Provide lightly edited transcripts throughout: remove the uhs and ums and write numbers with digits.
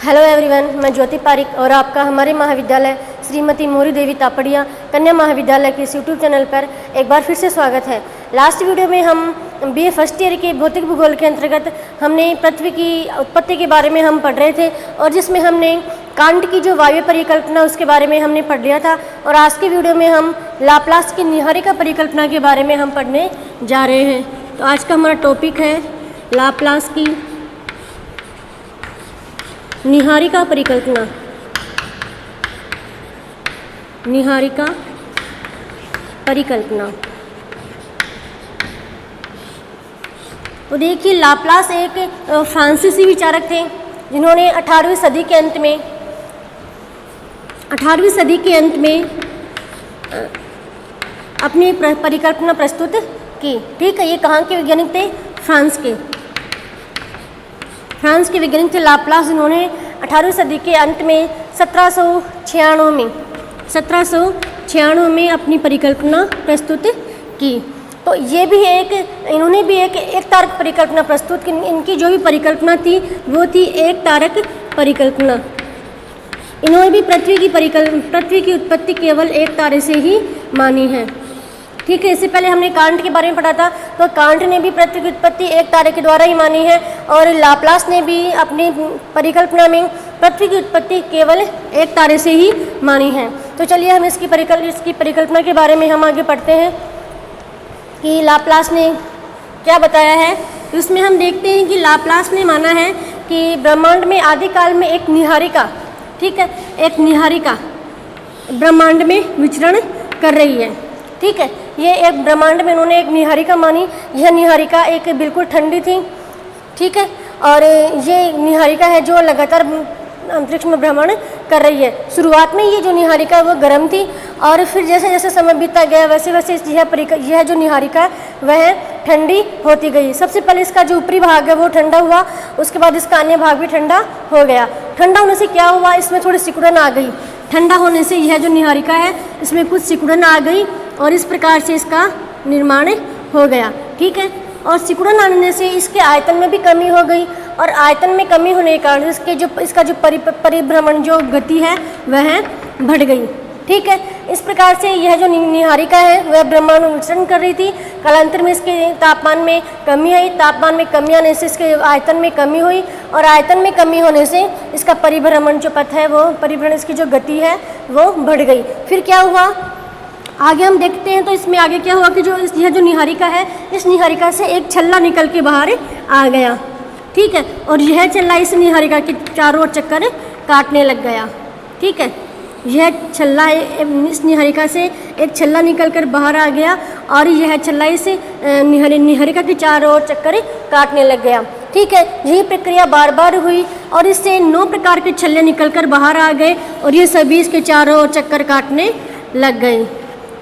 Hello everyone, मैं ज्योति पारिक और आपका हमारे महाविद्यालय श्रीमती मोरी देवी तापड़िया कन्या महाविद्यालय के इस यूट्यूब चैनल पर एक बार फिर से स्वागत है। लास्ट वीडियो में हम बीए फर्स्ट ईयर के भौतिक भूगोल के अंतर्गत हमने पृथ्वी की उत्पत्ति के बारे में हम पढ़ रहे थे और जिसमें हमने कांट की जो वायु परिकल्पना उसके बारे में हमने पढ़ लिया था। और आज की वीडियो में हम लाप्लास की निहारिका परिकल्पना के बारे में हम पढ़ने जा रहे हैं। तो आज का हमारा टॉपिक है लाप्लास की निहारिका परिकल्पना। निहारिका परिकल्पना। तो देखिए, लाप्लास एक फ्रांसीसी विचारक थे जिन्होंने 18वीं सदी के अंत में अपनी परिकल्पना प्रस्तुत की। ठीक है, ये कहाँ के वैज्ञानिक थे? फ्रांस के वैज्ञानिक थे लाप्लास, जिन्होंने 18वीं सदी के अंत में 1796 में अपनी परिकल्पना प्रस्तुत की। तो ये भी इन्होंने भी एक तारक परिकल्पना प्रस्तुत की। इनकी जो भी परिकल्पना थी वो थी एक तारक परिकल्पना। इन्होंने भी पृथ्वी की उत्पत्ति केवल एक तारे से ही मानी है। ठीक है, इससे पहले हमने कांट के बारे में पढ़ा था। तो कांट ने भी पृथ्वी की उत्पत्ति एक तारे के द्वारा ही मानी है और लाप्लास ने भी अपनी परिकल्पना में पृथ्वी की उत्पत्ति केवल एक तारे से ही मानी है। तो चलिए हम इसकी परिकल्पना के बारे में हम आगे पढ़ते हैं कि लाप्लास ने क्या बताया है। तो इसमें हम देखते हैं कि लाप्लास ने माना है कि ब्रह्मांड में आदिकाल में एक निहारिका, ठीक है, एक निहारिका ब्रह्मांड में विचरण कर रही है। ठीक है, ये एक ब्रह्मांड में उन्होंने एक निहारिका मानी। यह निहारिका एक बिल्कुल ठंडी थी। ठीक है, और ये निहारिका है जो लगातार अंतरिक्ष में भ्रमण कर रही है। शुरुआत में ये जो निहारिका वो गर्म थी और फिर जैसे जैसे समय बीतता गया वैसे वैसे यह जो निहारिका है वह ठंडी होती गई। सबसे पहले इसका जो ऊपरी भाग है वो ठंडा हुआ, उसके बाद इसका अन्य भाग भी ठंडा हो गया। ठंडा होने से क्या हुआ, इसमें थोड़ी सिकुड़न आ गई। ठंडा होने से यह जो निहारिका है इसमें कुछ सिकुड़न आ गई और इस प्रकार से इसका निर्माण हो गया। ठीक है, और सिकुड़न आने से इसके आयतन में भी कमी हो गई और आयतन में कमी होने के कारण इसका जो परिभ्रमण जो गति है वह बढ़ गई। ठीक है, इस प्रकार से यह जो निहारिका है वह ब्रह्मांड में विचरण कर रही थी। कालांतर में इसके तापमान में कमी आई। तापमान में कमी आने से इसके आयतन में कमी हुई और आयतन में कमी होने से इसका परिभ्रमण जो पथ है वो परिभ्रमण इसकी जो गति है वो बढ़ गई। फिर क्या हुआ आगे हम देखते हैं। तो इसमें आगे क्या हुआ कि यह जो निहारिका है इस निहारिका से एक छल्ला निकल के बाहर आ गया। ठीक है, और यह छल्ला इस निहारिका के चारों ओर चक्कर काटने लग गया। ठीक है, यह छल्ला इस निहारिका से एक छल्ला निकल कर बाहर आ गया और यह छल्ला इस निहारिका के चारों ओर चक्कर काटने लग गया। ठीक है, यही प्रक्रिया बार बार हुई और इससे 9 प्रकार के छल्ले निकल कर बाहर आ गए और ये सभी इसके चारों ओर चक्कर काटने लग गए।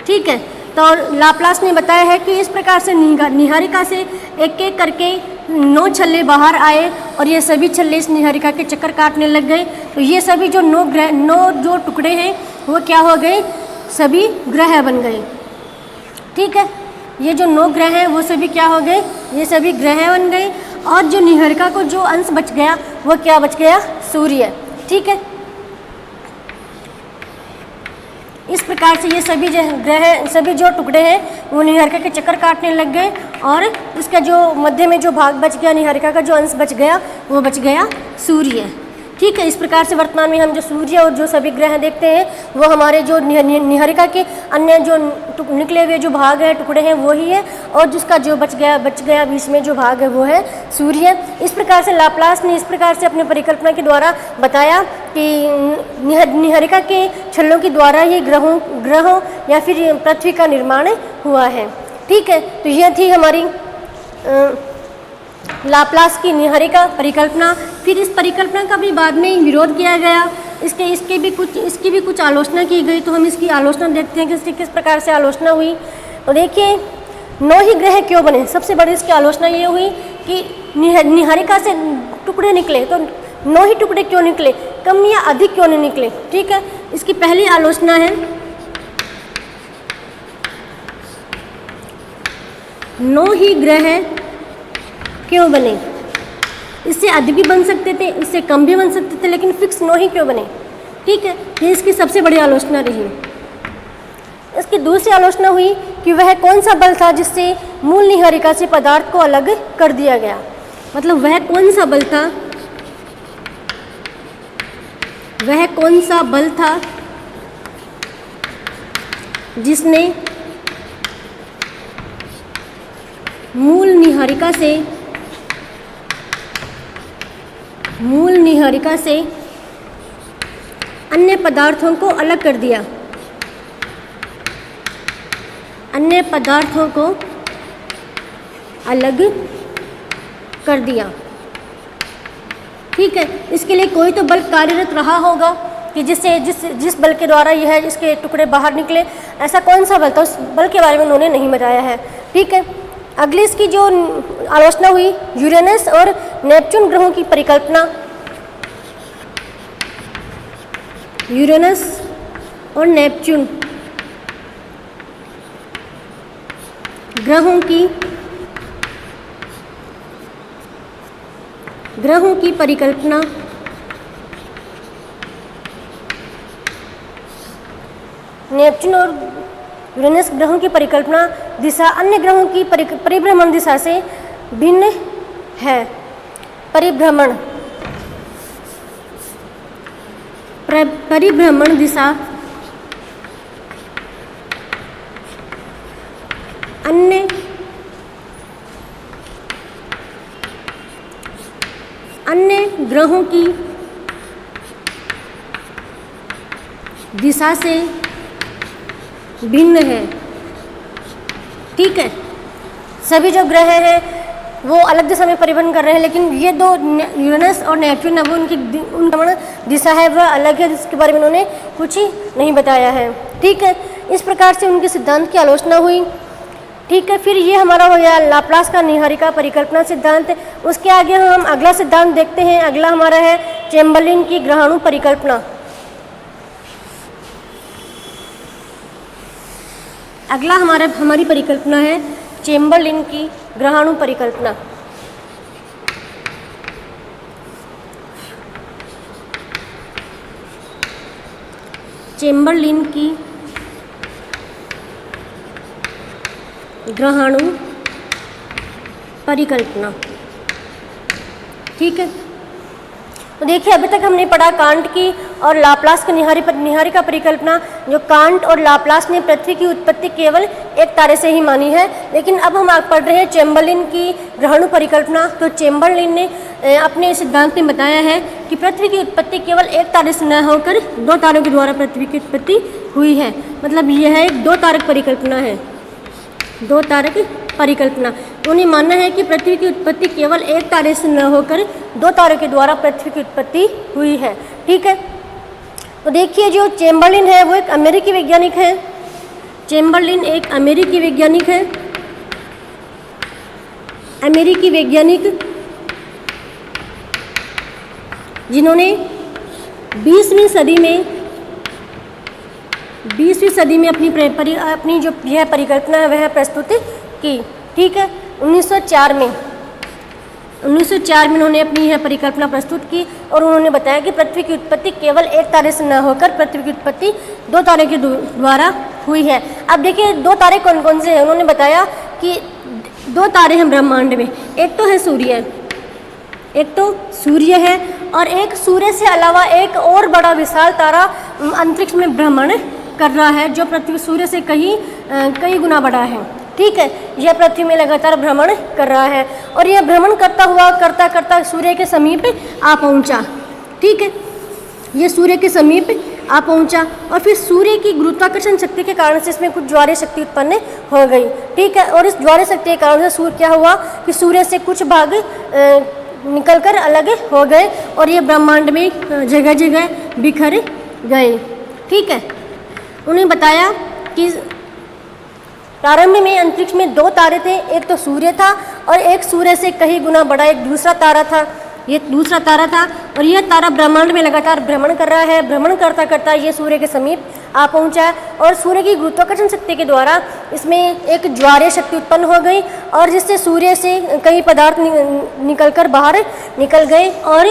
ठीक है, तो लाप्लास ने बताया है कि इस प्रकार से निहारिका से एक एक करके 9 छल्ले बाहर आए और ये सभी छल्ले इस निहारिका के चक्कर काटने लग गए। तो ये सभी जो 9 जो टुकड़े हैं वो क्या हो गए, सभी ग्रह बन गए। ठीक है, ये जो 9 ग्रह हैं वो सभी क्या हो गए, ये सभी ग्रह बन गए और जो निहारिका को जो अंश बच गया वो क्या बच गया, सूर्य। ठीक है, इस प्रकार से ये सभी जो टुकड़े हैं वो निहारिका के चक्कर काटने लग गए और इसका जो मध्य में जो भाग बच गया, निहारिका का जो अंश बच गया वो बच गया सूर्य। ठीक है, इस प्रकार से वर्तमान में हम जो सूर्य और जो सभी ग्रह देखते हैं वो हमारे जो निहारिका के अन्य जो निकले हुए जो भाग है, टुकड़े हैं वो ही है और जिसका जो बच गया बीच में जो भाग है वो है सूर्य। इस प्रकार से लाप्लास ने इस प्रकार से अपनी परिकल्पना के द्वारा बताया कि निहारिका के छल्लों के द्वारा ही ग्रहों या फिर पृथ्वी का निर्माण हुआ है। ठीक है, तो यह थी हमारी लाप्लास की निहारिका परिकल्पना। फिर इस परिकल्पना का भी बाद में विरोध किया गया। इसकी भी कुछ आलोचना की गई। तो हम इसकी आलोचना देखते हैं कि इसकी किस प्रकार से आलोचना हुई। तो देखिए, 9 ही ग्रह क्यों बने। सबसे बड़ी इसकी आलोचना ये हुई कि निहारिका से टुकड़े निकले तो 9 ही टुकड़े क्यों निकले, कम या अधिक क्यों नहीं निकले। ठीक है, इसकी पहली आलोचना है 9 ही ग्रह क्यों बने। इससे अधिक भी बन सकते थे, इससे कम भी बन सकते थे, लेकिन फिक्स 9 ही क्यों बने। ठीक है, ये इसकी सबसे बड़ी आलोचना रही। इसकी दूसरी आलोचना हुई कि वह कौन सा बल था जिससे मूल नीहारिका से पदार्थ को अलग कर दिया गया। मतलब वह कौन सा बल था, वह कौन सा बल था जिसने मूल नीहारिका से अन्य पदार्थों को अलग कर दिया, अन्य पदार्थों को अलग कर दिया। ठीक है, इसके लिए कोई तो बल कार्यरत रहा होगा कि जिस बल के द्वारा यह इसके टुकड़े बाहर निकले। ऐसा कौन सा बल था, उस बल के बारे में उन्होंने नहीं बताया है। ठीक है, अगली इसकी जो आलोचना हुई, यूरेनस और नेपच्यून ग्रहों की परिकल्पना। यूरेनस और नेपच्यून ग्रहों की परिकल्पना। नेपच्यून और यूरेनस ग्रहों की परिकल्पना दिशा अन्य ग्रहों की परिभ्रमण दिशा से भिन्न है। परिभ्रमण दिशा अन्य ग्रहों की दिशा से भिन्न है। ठीक है, सभी जो ग्रह हैं वो अलग दिशा में परिभ्रमण कर रहे हैं, लेकिन ये दो यूरेनस और नेपच्यून अब उनकी दिशा है वह अलग है, जिसके बारे में उन्होंने कुछ ही नहीं बताया है। ठीक है, इस प्रकार से उनके सिद्धांत की आलोचना हुई। ठीक है, फिर ये हमारा हो गया लाप्लास का नीहारिका परिकल्पना सिद्धांत। उसके आगे हम अगला सिद्धांत देखते हैं। अगला हमारा है चेम्बरलिन की ग्रहाणु परिकल्पना। अगला हमारी परिकल्पना है चेम्बरलिन की ग्रहाणु परिकल्पना। चेम्बरलिन की ग्रहाणु परिकल्पना। ठीक है, तो देखिए अभी तक हमने पढ़ा कांट की और लाप्लास की नीहारिका परिकल्पना। जो कांट और लाप्लास ने पृथ्वी की उत्पत्ति केवल एक तारे से ही मानी है, लेकिन अब हम पढ़ रहे हैं चेम्बरलिन की ग्रहाणु परिकल्पना। तो चेम्बरलिन ने अपने सिद्धांत में बताया है कि पृथ्वी की उत्पत्ति केवल एक तारे से न होकर 2 तारों के द्वारा पृथ्वी की उत्पत्ति हुई है। मतलब यह एक 2 तारक परिकल्पना है, 2 तारक परिकल्पना। उन्हें मानना है कि पृथ्वी की उत्पत्ति केवल एक तारे से न होकर 2 तारों के द्वारा पृथ्वी की उत्पत्ति हुई है। ठीक है, तो देखिए जो चेम्बरलिन है वो एक अमेरिकी वैज्ञानिक है। चेम्बरलिन एक अमेरिकी वैज्ञानिक है। अमेरिकी वैज्ञानिक जिन्होंने 20वीं सदी में अपनी जो यह परिकल्पना है वह प्रस्तुत की। ठीक है, 1904 में उन्होंने अपनी यह परिकल्पना प्रस्तुत की और उन्होंने बताया कि पृथ्वी की उत्पत्ति केवल एक तारे से न होकर पृथ्वी की उत्पत्ति 2 तारे के द्वारा हुई है। अब देखिए 2 तारे कौन कौन से हैं। उन्होंने बताया कि 2 तारे हैं ब्रह्मांड में। एक तो सूर्य है और एक सूर्य से अलावा एक और बड़ा विशाल तारा अंतरिक्ष में भ्रमण कर रहा है, जो पृथ्वी सूर्य से कई गुना बड़ा है। ठीक है, यह पृथ्वी में लगातार भ्रमण कर रहा है और यह भ्रमण करता सूर्य के समीप आ पहुंचा। ठीक है, यह सूर्य के समीप आ पहुंचा और फिर सूर्य की गुरुत्वाकर्षण शक्ति के कारण से इसमें कुछ ज्वारीय शक्ति उत्पन्न हो गई। ठीक है, और इस ज्वारीय शक्ति के कारण से क्या हुआ कि सूर्य से कुछ भाग निकलकर अलग हो गए और ये ब्रह्मांड में जगह जगह बिखर गए। ठीक है, उन्हें बताया कि प्रारंभ में अंतरिक्ष में 2 तारे थे। एक तो सूर्य था और एक सूर्य से कई गुना बड़ा एक दूसरा तारा था। ये दूसरा तारा था और यह तारा ब्रह्मांड में लगातार भ्रमण कर रहा है। भ्रमण करता करता ये सूर्य के समीप आ पहुंचा और सूर्य की गुरुत्वाकर्षण शक्ति के द्वारा इसमें एक ज्वारीय शक्ति उत्पन्न हो गई और जिससे सूर्य से कई पदार्थ निकलकर बाहर निकल गए और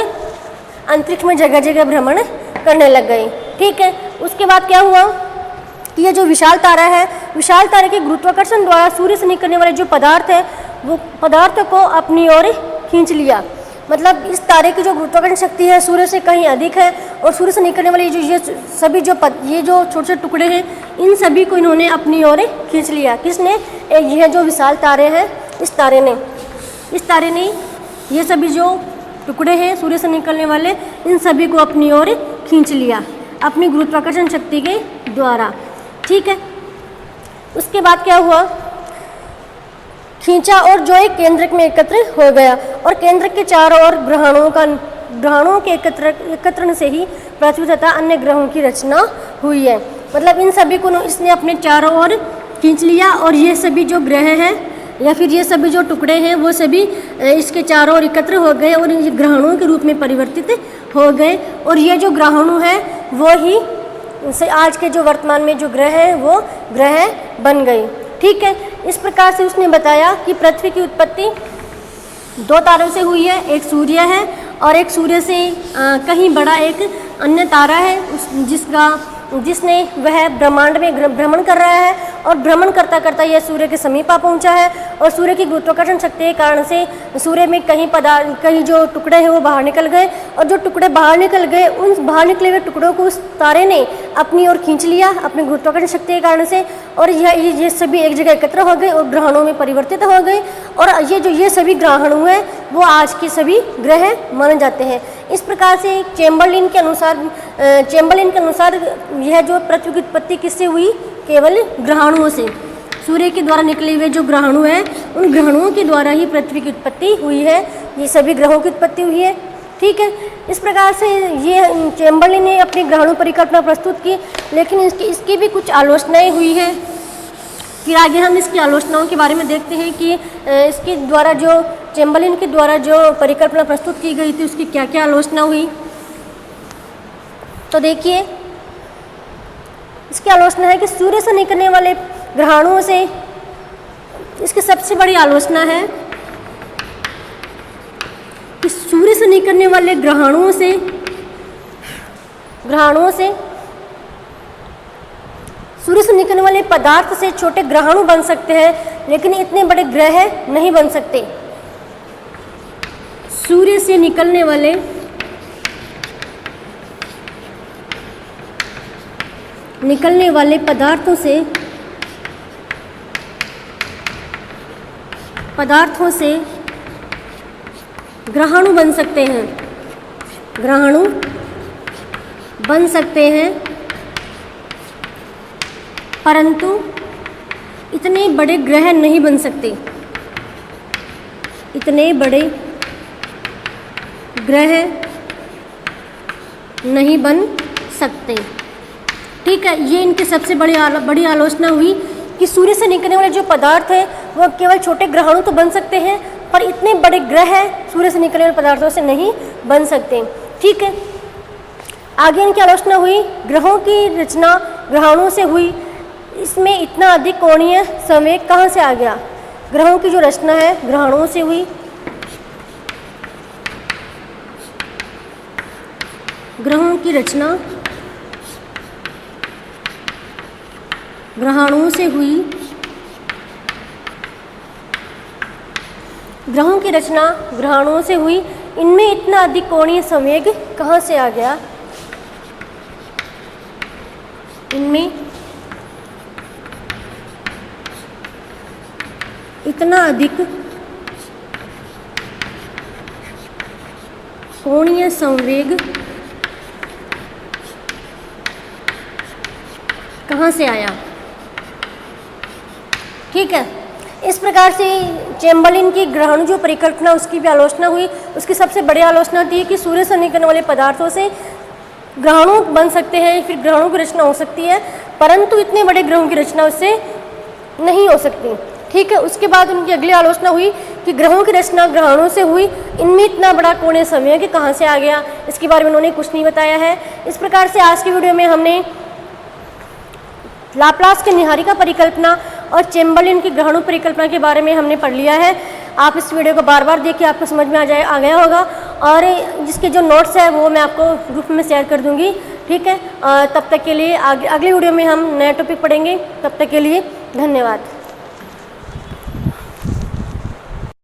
अंतरिक्ष में जगह जगह भ्रमण करने लग गए। ठीक है, उसके बाद क्या हुआ कि ये जो विशाल तारा है, विशाल तारे के गुरुत्वाकर्षण द्वारा सूर्य से निकलने वाले जो पदार्थ है वो पदार्थ को अपनी ओर खींच लिया। मतलब इस तारे की जो गुरुत्वाकर्षण शक्ति है सूर्य से कहीं अधिक है और सूर्य से निकलने वाले ये सभी जो छोटे छोटे टुकड़े हैं इन सभी को इन्होंने अपनी ओर खींच लिया। किसने? यह जो विशाल तारे हैं इस तारे ने ये सभी जो टुकड़े हैं सूर्य से निकलने वाले इन सभी को अपनी ओर खींच लिया अपनी गुरुत्वाकर्षण शक्ति के द्वारा। ठीक है, उसके बाद क्या हुआ, खींचा और जो एक केंद्रक में एकत्र हो गया और केंद्रक के चारों ओर ग्रहणों के एकत्रण से ही पृथ्वी तथा अन्य ग्रहों की रचना हुई है। मतलब इन सभी को इसने अपने चारों ओर खींच लिया और ये सभी जो ग्रह हैं या फिर ये सभी जो टुकड़े हैं वो सभी इसके चारों ओर एकत्र हो गए और ये ग्रहणों के रूप में परिवर्तित हो गए और ये जो ग्रहणु है वो ही से आज के जो वर्तमान में जो ग्रह हैं वो ग्रह बन गए। ठीक है, इस प्रकार से उसने बताया कि पृथ्वी की उत्पत्ति दो तारों से हुई है, एक सूर्य है और एक सूर्य से कहीं बड़ा एक अन्य तारा है जिसने वह ब्रह्मांड में भ्रमण कर रहा है और भ्रमण करता करता यह सूर्य के समीप आ पहुंचा है और सूर्य की गुरुत्वाकर्षण शक्ति के कारण से सूर्य में कहीं जो टुकड़े हैं वो बाहर निकल गए और जो टुकड़े बाहर निकल गए उन बाहर निकले हुए टुकड़ों को उस तारे ने अपनी ओर खींच लिया अपनी गुरुत्वाकर्षण शक्ति के कारण से और ये सभी एक जगह एकत्र हो गए और ग्रहणों में परिवर्तित हो गए और ये सभी ग्रहणु हैं वो आज के सभी ग्रह माने जाते हैं। इस प्रकार से चैम्बरलिन के अनुसार यह जो पृथ्वी की उत्पत्ति किससे हुई? केवल ग्रहणुओं से। सूर्य के द्वारा निकले हुए जो ग्रहणु हैं उन ग्रहणुओं के द्वारा ही पृथ्वी की उत्पत्ति हुई है, ये सभी ग्रहों की उत्पत्ति हुई है। ठीक है, इस प्रकार से ये चैम्बरलिन ने अपनी ग्रहणु परिकल्पना प्रस्तुत की, लेकिन इसकी भी कुछ आलोचनाएं हुई है। फिर आगे हम इसकी आलोचनाओं के बारे में देखते हैं कि इसके द्वारा जो चैम्बरलिन के द्वारा जो परिकल्पना प्रस्तुत की गई थी उसकी क्या क्या आलोचना हुई। तो देखिए, इसकी आलोचना है कि सूर्य से निकलने वाले ग्रहणों से इसकी सबसे बड़ी आलोचना है कि सूर्य से निकलने वाले ग्रहणों से सूर्य से निकलने वाले पदार्थ से छोटे ग्रहणु बन सकते हैं लेकिन इतने बड़े ग्रह नहीं बन सकते। सूर्य से निकलने वाले पदार्थों से ग्रहणु बन सकते हैं परंतु इतने बड़े ग्रह नहीं बन सकते। ठीक है, ये इनकी सबसे बड़ी आलोचना हुई कि सूर्य से निकलने वाले जो पदार्थ हैं वो केवल छोटे ग्रहणु तो बन सकते हैं पर इतने बड़े ग्रह सूर्य से निकलने वाले पदार्थों से नहीं बन सकते। ठीक है, आगे इनकी आलोचना हुई ग्रहों की रचना ग्रहणों से हुई, इसमें इतना अधिक कोणीय संवेग कहाँ से आ गया? ग्रहों की जो रचना है ग्रहणों से हुई, ग्रहों की रचना ग्रहणों से हुई, ग्रहों की रचना ग्रहणों से हुई, इनमें इतना अधिक कोणीय संवेग कहाँ से आ गया? इनमें इतना अधिक कोणीय संवेग कहाँ से आया? ठीक है, इस प्रकार से चैम्बरलिन की ग्रहणु जो परिकल्पना उसकी भी आलोचना हुई। उसकी सबसे बड़ी आलोचना थी कि सूर्य से निकलने वाले पदार्थों से ग्रहणु बन सकते हैं, फिर ग्रहणों की रचना हो सकती है, परंतु इतने बड़े ग्रहों की रचना उससे नहीं हो सकती। ठीक है। उसके बाद उनकी अगली आलोचना हुई कि ग्रहों की रचना ग्रहणों से हुई, इनमें इतना बड़ा कोणीय समय कि कहाँ से आ गया, इसके बारे में उन्होंने कुछ नहीं बताया है। इस प्रकार से आज की वीडियो में हमने लाप्लास की निहारिका परिकल्पना और चेम्बरलेन की ग्रहणों परिकल्पना के बारे में हमने पढ़ लिया है। आप इस वीडियो को बार बार देखिए, आपको समझ में आ गया होगा। और जिसके जो नोट्स है वो मैं आपको ग्रुप में शेयर कर दूंगी, ठीक है। तब तक के लिए अगली वीडियो में हम नया टॉपिक पढ़ेंगे। तब तक के लिए धन्यवाद।